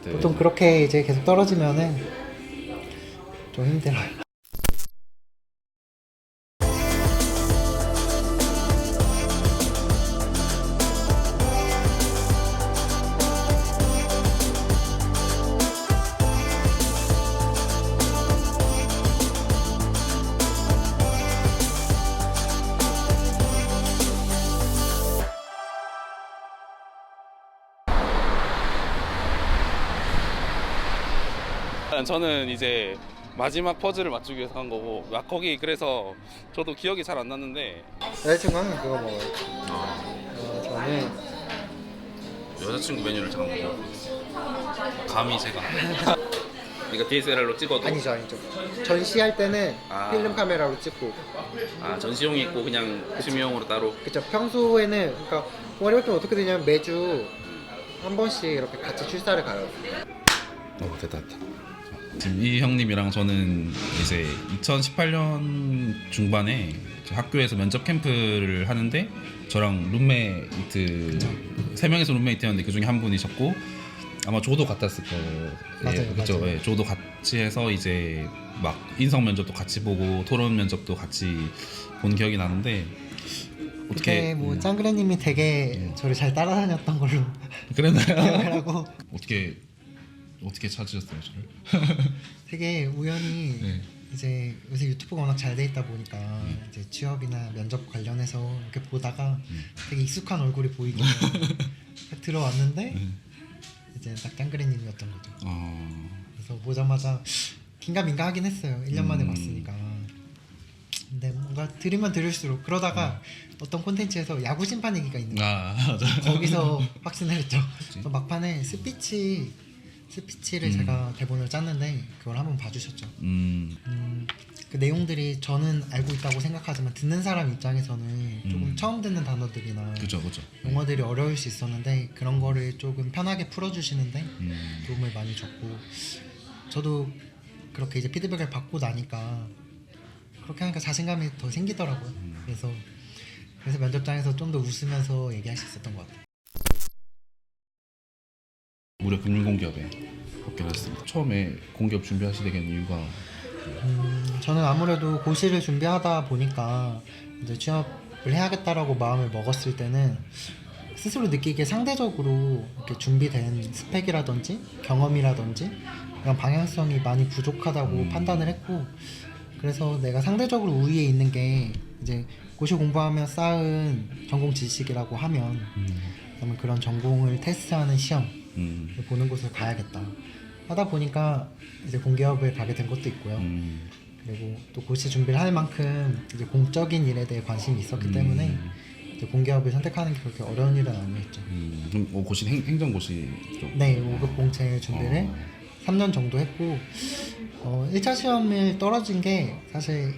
네. 보통 그렇게 이제 계속 떨어지면은 좀 힘들어요. 저는 이제 마지막 퍼즐을 맞추기 위해서 간 거고 거기 그래서 저도 기억이 잘 안 났는데 여자친구는 그거 먹어요. 저는 여자친구 메뉴를 잠깐 먹어 감히 제가 그러니까 DSLR로 찍어도 아니죠. 전시할 때는 아. 필름 카메라로 찍고, 전시용이 있고 그냥 취미용으로 따로 그쵸. 평소에는 그러니까 동아리 활동 어떻게 되냐면 매주 한 번씩 이렇게 같이 출사를 가요. 됐다. 지금 이 형님이랑 저는 이제 2018년 중반에 학교에서 면접 캠프를 하는데 저랑 룸메이트 3명이서 룸메이트였는데 그 중에 한 분이셨고 아마 조도 같았을 거예요. 맞아요. 그렇죠. 예, 조도 같이 해서 이제 막 인성 면접도 같이 보고 토론 면접도 같이 본 기억이 나는데 그때 뭐 짱그레님이 되게 저를 잘 따라다녔던 걸로 그랬나요? 기억을 하고 어떻게 찾으셨어요, 저를? 되게 우연히 네. 이제 요새 유튜브가 워낙 잘 돼 있다 보니까 이제 취업이나 면접 관련해서 이렇게 보다가 되게 익숙한 얼굴이 보이길래 딱 들어왔는데 이제 딱 짱그레님이었던 거죠. 그래서 보자마자 긴가민가 하긴 했어요. 1년 만에 봤으니까. 근데 뭔가 들으면 들을수록 그러다가 어떤 콘텐츠에서 야구 심판 얘기가 있는 거예요. 맞아. 거기서 확신을 했죠. 그래서 막판에 스피치를 제가 대본을 짰는데 그걸 한번 봐주셨죠. 그 내용들이 저는 알고 있다고 생각하지만 듣는 사람 입장에서는 조금 처음 듣는 단어들이나 그죠. 용어들이 어려울 수 있었는데 그런 거를 조금 편하게 풀어주시는데 도움을 많이 줬고, 저도 그렇게 이제 피드백을 받고 나니까 그렇게 하니까 자신감이 더 생기더라고요. 그래서 면접장에서 좀 더 웃으면서 얘기할 수 있었던 것 같아요. 무려 금융공기업에 합격을 했습니다. 처음에 공기업 준비하시게 된 이유가 저는 아무래도 고시를 준비하다 보니까 이제 취업을 해야겠다라고 마음을 먹었을 때는 스스로 느끼기에 상대적으로 이렇게 준비된 스펙이라든지 경험이라든지 그런 방향성이 많이 부족하다고 판단을 했고, 그래서 내가 상대적으로 우위에 있는 게 이제 고시 공부하며 쌓은 전공 지식이라고 하면 그러면 그런 전공을 테스트하는 시험 보는 곳을 가야겠다 하다 보니까 이제 공기업을 가게 된 것도 있고요. 그리고 또 고시 준비를 할 만큼 이제 공적인 일에 대해 관심이 있었기 때문에 이제 공기업을 선택하는 게 그렇게 어려운 일은 아니었죠. 그럼 고시 행정고시 쪽? 네, 5급 공채 준비를 3년 정도 했고 1차 시험을 떨어진 게 사실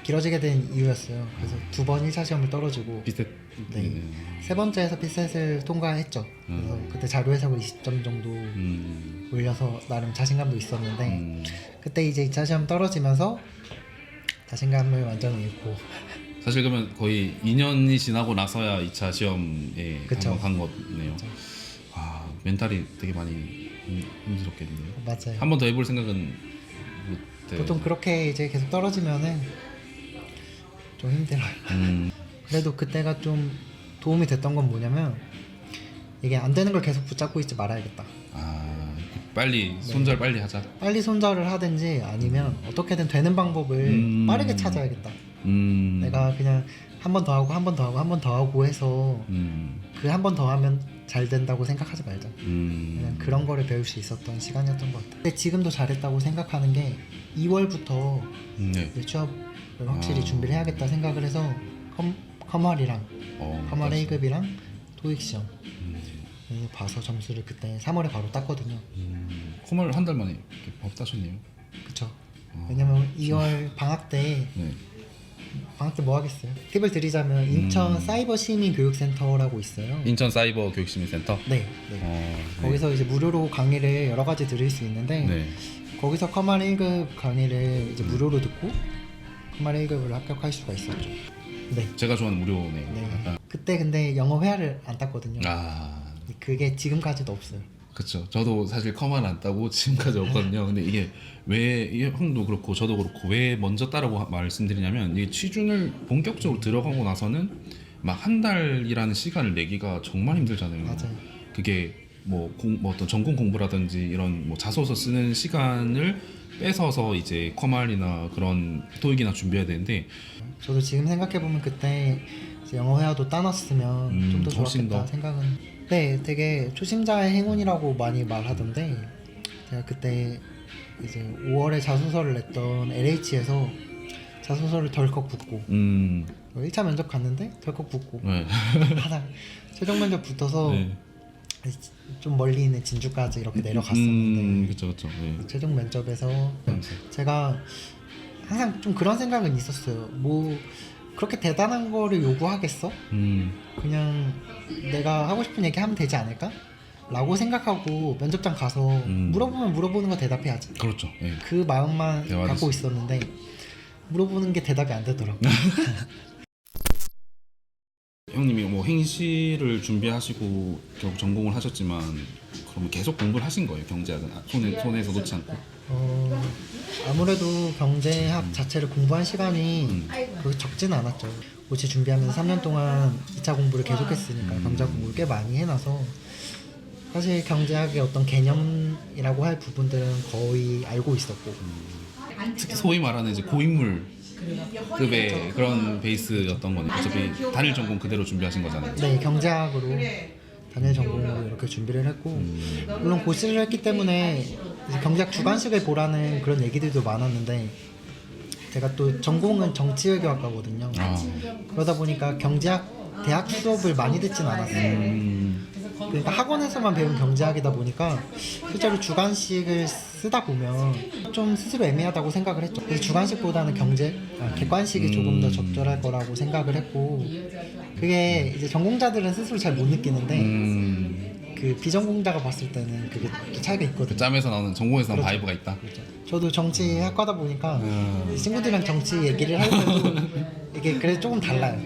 길어지게 된 이유였어요. 그래서 2번 1차 시험을 떨어지고 비슷. 네. 세 번째에서 피셋을 통과했죠. 그래서 그때 자료 해석을 20점 정도 올려서 나름 자신감도 있었는데 그때 이제 2차 시험 떨어지면서 자신감을 완전히 잃고. 사실 그러면 거의 2년이 지나고 나서야 2차 시험에 그쵸. 간 거네요. 멘탈이 되게 많이 힘들었겠네요. 맞아요. 한 번 더 해볼 생각은 보통 그렇게 이제 계속 떨어지면은 좀 힘들어요. 그래도 그때가 좀 도움이 됐던 건 뭐냐면 이게 안 되는 걸 계속 붙잡고 있지 말아야겠다. 빨리 손절 빨리 하자. 빨리 손절을 하든지 아니면 어떻게든 되는 방법을 빠르게 찾아야겠다. 내가 그냥 한 번 더 하고 한 번 더 하고 한 번 더 하고 해서 그 한 번 더 하면 잘 된다고 생각하지 말자. 그냥 그런 거를 배울 수 있었던 시간이었던 것 같아요. 근데 지금도 잘했다고 생각하는 게 2월부터 취업을 확실히 준비를 해야겠다 생각을 해서 커멀이랑 커멀 A급이랑 토익 시험 봐서 점수를 그때 3월에 바로 땄거든요. 커멀 한 달 만에 이렇게 법 따셨네요. 그쵸. 왜냐면 2월 방학 때 뭐 하겠어요? 팁을 드리자면 인천 사이버 시민 교육센터라고 있어요. 인천 사이버 교육시민센터? 네. 거기서 이제 무료로 강의를 여러 가지 들을 수 있는데 거기서 커멀 1급 강의를 이제 무료로 듣고 커멀 1급을 합격할 수가 있었죠. 네. 제가 좋아하는 무료네요. 네. 그때 근데 영어 회화를 안 땄거든요. 그게 지금까지도 없어요. 그쵸. 저도 사실 컴만 안 따고 지금까지 없거든요. 근데 이게 왜 이게 형도 그렇고 저도 그렇고 왜 먼저 따라고 말씀드리냐면 이게 취준을 본격적으로 들어가고 나서는 막 한 달이라는 시간을 내기가 정말 힘들잖아요. 맞아요. 그게 뭐 어떤 전공 공부라든지 이런 뭐 자소서 쓰는 시간을 뺏어서 이제 컴알이나 그런 토익이나 준비해야 되는데 저도 지금 생각해보면 그때 이제 영어 회화도 따놨으면 좀 더 훨씬 좋았겠다 더. 생각은. 네, 되게 초심자의 행운이라고 많이 말하던데 제가 그때 이제 5월에 자소서를 냈던 LH에서 자소서를 덜컥 붙고 1차 면접 갔는데 덜컥 붙고 네. 하다 최종 면접 붙어서 네. 좀 멀리 있는 진주까지 이렇게 내려갔었는데 그쵸. 네. 최종 면접에서 제가 항상 좀 그런 생각은 있었어요. 뭐 그렇게 대단한 거를 요구하겠어? 그냥 내가 하고 싶은 얘기 하면 되지 않을까? 라고 생각하고 면접장 가서 물어보면 물어보는 거 대답해야지. 그렇죠. 네. 그 마음만 네, 맞았어요. 갖고 있었는데 물어보는 게 대답이 안 되더라고요. 형님이 뭐 행시를 준비하시고 결국 전공을 하셨지만 그러면 계속 공부를 하신 거예요? 경제학은 손에서 놓지 않고? 아무래도 경제학 자체를 공부한 시간이 그렇게 적지는 않았죠. 고시 준비하면서 3년 동안 2차 공부를 계속했으니까 경제학 공부를 꽤 많이 해놔서 사실 경제학의 어떤 개념이라고 할 부분들은 거의 알고 있었고 특히 소위 말하는 이제 고인물 급의 그런 베이스였던 거네. 어차피 단일 전공 그대로 준비하신 거잖아요. 네, 경제학으로 단일 전공으로 이렇게 준비를 했고 물론 고시를 했기 때문에 이제 경제학 주관식을 보라는 그런 얘기들도 많았는데 제가 또 전공은 정치외교학과거든요. 그러다 보니까 경제학 대학 수업을 많이 듣진 않았어요. 그러니까 학원에서만 배운 경제학이다 보니까 실제로 주관식을 쓰다 보면 좀 스스로 애매하다고 생각을 했죠. 그래서 주관식보다는 객관식이 조금 더 적절할 거라고 생각을 했고 그게 이제 전공자들은 스스로 잘 못 느끼는데 그 비전공자가 봤을 때는 그게 또 차이가 있거든요. 그 짬에서 나오는 전공에서 나오는 그렇죠. 바이브가 있다. 그렇죠. 저도 정치학과다 보니까 친구들이랑 정치 얘기를 할 때도 이게 그래 조금 달라요.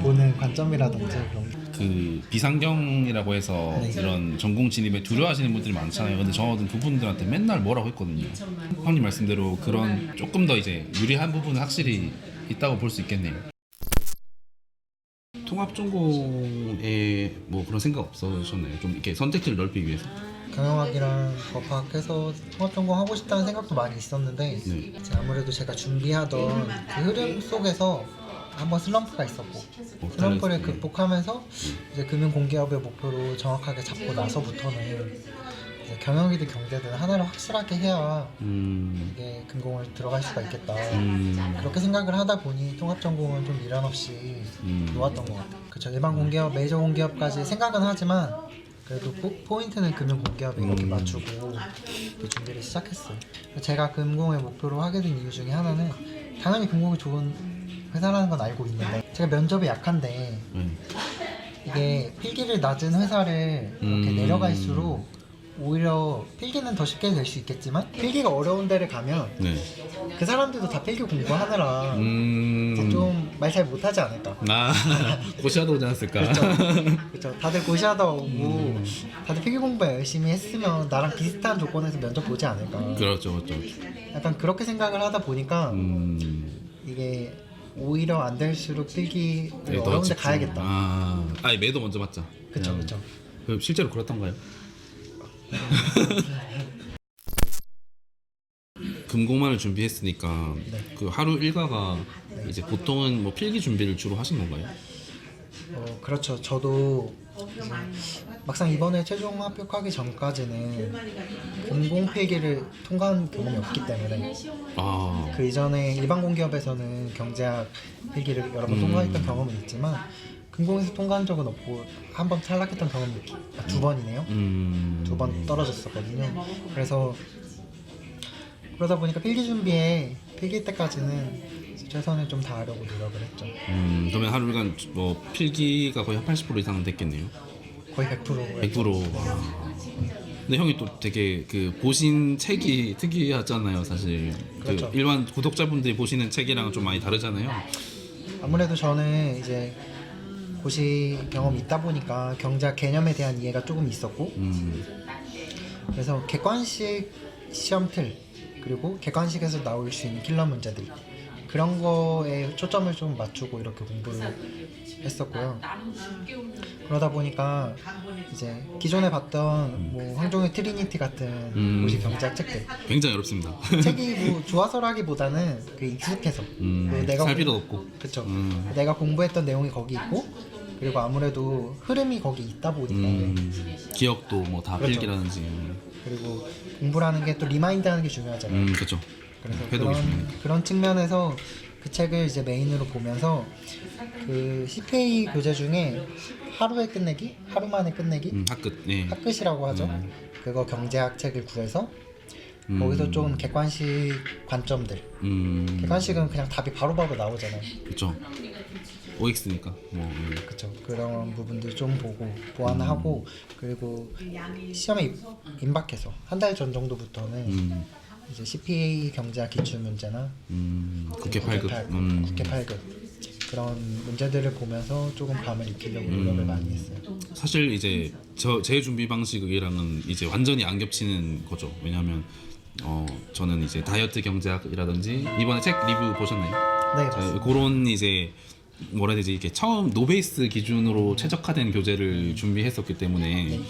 보는 관점이라든지 그런 게. 그 비상경이라고 해서 이런 전공 진입에 두려워하시는 분들이 많잖아요. 근데 저는 그분들한테 맨날 뭐라고 했거든요. 형님 말씀대로 그런 조금 더 이제 유리한 부분은 확실히 있다고 볼 수 있겠네요. 통합전공에 뭐 그런 생각 없으셨나요? 좀 이렇게 선택지를 넓히기 위해서? 경영학이랑 법학해서 통합전공 하고 싶다는 생각도 많이 있었는데 네. 이제 아무래도 제가 준비하던 그 흐름 속에서 한번 슬럼프가 있었고 슬럼프를 극복하면서 이제 금융공기업의 목표로 정확하게 잡고 나서부터는 이제 경영이든 경제든 하나를 확실하게 해야 이게 금공을 들어갈 수가 있겠다 그렇게 생각을 하다 보니 통합전공은 좀 미련 없이 놓았던 것 같아요. 그쵸, 일반 공기업, 메이저 공기업까지 생각은 하지만 그래도 포인트는 금융공기업에 이렇게 맞추고 그 준비를 시작했어요. 제가 금공을 목표로 하게 된 이유 중에 하나는 당연히 금공이 좋은 회사라는 건 알고 있는데 제가 면접에 약한데 이게 필기를 낮은 회사를 이렇게 내려갈수록 오히려 필기는 더 쉽게 될 수 있겠지만 필기가 어려운 데를 가면 네. 그 사람들도 다 필기 공부하느라 좀 말 잘 못하지 않을까. 고시하다 오지 않았을까? 그렇죠. 다들 고시하다 오고 다들 필기 공부 열심히 했으면 나랑 비슷한 조건에서 면접 보지 않을까. 그렇죠. 약간 그렇게 생각을 하다 보니까 이게 오히려 안 될수록 필기 어려운데 가야겠다. 매도 먼저 맞자. 그렇죠. 그럼 실제로 그렇던가요? 금공만을 준비했으니까 그 하루 일과가 이제 보통은 뭐 필기 준비를 주로 하신 건가요? 그렇죠. 저도 막상 이번에 최종 합격하기 전까지는 금공 필기를 통과한 경험이 없기 때문에 그 이전에 일반 공기업에서는 경제학 필기를 여러 번 통과했던 경험은 있지만 금공에서 통과한 적은 없고 한 번 탈락했던 경험이 두 번이네요. 2번 떨어졌었거든요. 그래서 그러다 보니까 필기 준비에 필기 때까지는 최선을 좀 다하려고 노력을 했죠. 그러면 하루간 뭐 필기가 거의 한 80% 이상은 됐겠네요. 거의 100%. 100%. 근데 형이 또 되게 그 보신 책이 특이하잖아요, 사실. 그렇죠. 그 일반 구독자분들이 보시는 책이랑은 좀 많이 다르잖아요. 아무래도 저는 이제 고시 경험이 있다 보니까 경제학 개념에 대한 이해가 조금 있었고 그래서 객관식 시험 틀 그리고 객관식에서 나올 수 있는 킬러 문제들 그런 거에 초점을 좀 맞추고 이렇게 공부를 했었고요. 그러다 보니까 이제 기존에 봤던 뭐 황종의 트리니티 같은 고시 경제학 책들 굉장히 어렵습니다. 책이 뭐 좋아서라기보다는 그 익숙해서 그리고 살 필요도 없고. 그쵸. 내가 공부했던 내용이 거기 있고 그리고 아무래도 흐름이 거기 있다 보니까 기억도 뭐 다 그렇죠. 필기라든지. 그리고 공부라는 게 또 리마인드하는 게 중요하잖아요. 그렇죠. 그래서 회독이 중요하니까. 그런 측면에서 그 책을 이제 메인으로 보면서 그 CPA 교재 중에 하루에 끝내기, 하루 만에 끝내기, 학끝. 예. 학끝이라고 하죠. 그거 경제학 책을 구해서 거기서 좀 객관식 관점들. 객관식은 그냥 답이 바로바로 나오잖아요. 그렇죠. OX니까. 뭐. 그쵸. 그런 부분들 좀 보고 보완하고 그리고 시험에 임박해서 한 달 전 정도부터는 이제 CPA 경제학 기출 문제나 국회 8급. 국회 8급 그런 문제들을 보면서 조금 감을 익히려고 노력을 많이 했어요. 사실 이제 제 준비 방식이랑은 이제 완전히 안 겹치는 거죠. 왜냐하면 저는 이제 다이어트 경제학이라든지 이번에 책 리뷰 보셨나요? 네, 맞습니다. 그런 이제 뭐라 해야 되지 이렇게 처음 노베이스 기준으로 최적화된 교재를 준비했었기 때문에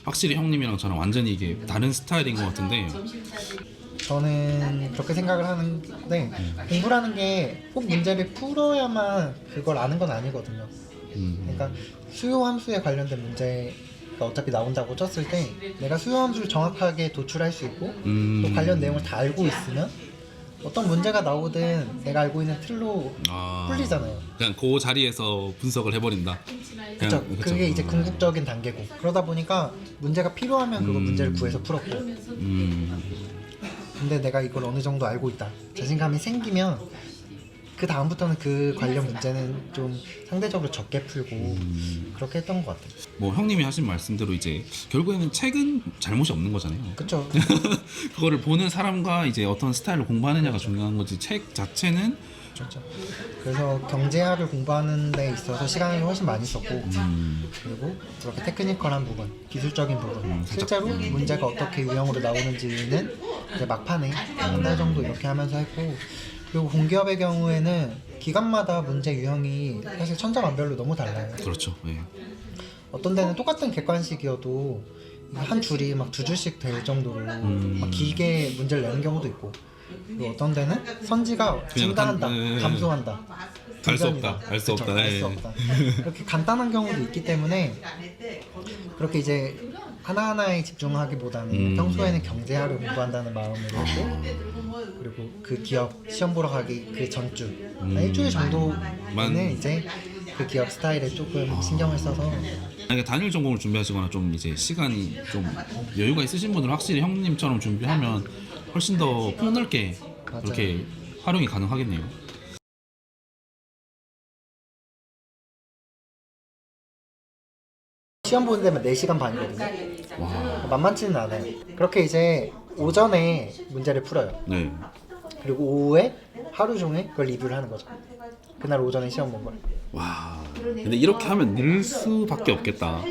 확실히 형님이랑 저랑 완전히 이게 다른 스타일인 것 같은데 저는 그렇게 생각을 하는데 공부라는 게 꼭 문제를 풀어야만 그걸 아는 건 아니거든요. 그러니까 수요 함수에 관련된 문제가 어차피 나온다고 쳤을 때 내가 수요 함수를 정확하게 도출할 수 있고 또 관련 내용을 다 알고 있으면 어떤 문제가 나오든 내가 알고 있는 틀로 풀리잖아요. 그냥 그 자리에서 분석을 해버린다. 그렇죠. 그게 이제 궁극적인 단계고 그러다 보니까 문제가 필요하면 그거 문제를 구해서 풀었고 근데 내가 이걸 어느 정도 알고 있다 자신감이 생기면 그 다음부터는 그 관련 문제는 좀 상대적으로 적게 풀고 그렇게 했던 것 같아요. 뭐 형님이 하신 말씀대로 이제 결국에는 책은 잘못이 없는 거잖아요. 그렇죠. 그거를 보는 사람과 이제 어떤 스타일로 공부하느냐가 중요한 거지 책 자체는 그렇죠. 그래서 경제학을 공부하는 데 있어서 시간을 훨씬 많이 썼고 그리고 그렇게 테크니컬한 부분, 기술적인 부분 실제로 문제가 어떻게 유형으로 나오는지는 이제 막판에 한 달 정도 이렇게 하면서 했고 그리고 공기업의 경우에는 기간마다 문제 유형이 사실 천차만별로 너무 달라요. 그렇죠. 예. 어떤 데는 똑같은 객관식이어도 한 줄이 막 두 줄씩 될 정도로 막 길게 문제를 내는 경우도 있고 그리고 어떤 데는 선지가 증가한다, 감소한다 알 수 없다. 알 수 그쵸, 없다. 알 수 없다. 이렇게 간단한 경우도 있기 때문에 그렇게 이제 하나하나에 집중하기보다는 평소에는 경제학을 공부한다는 마음으로 했고 그리고 그 기업 시험 보러 가기 그 전주 일주일 정도는 이제 그 기업 스타일에 조금 신경을 써서 만약에 단일 전공을 준비하시거나 좀 이제 시간이 좀 여유가 있으신 분들은 확실히 형님처럼 준비하면 훨씬 더 폭넓게 그렇게 활용이 가능하겠네요. 시험 보는 데만 4시간 반이거든요. 와. 만만치는 않아요. 그렇게 이제 오전에 문제를 풀어요. 네. 그리고 오후에 하루 종일 그걸 리뷰를 하는 거죠. 그날 오전에 시험 본 걸. 와. 근데 이렇게 하면 늘 수밖에 없겠다.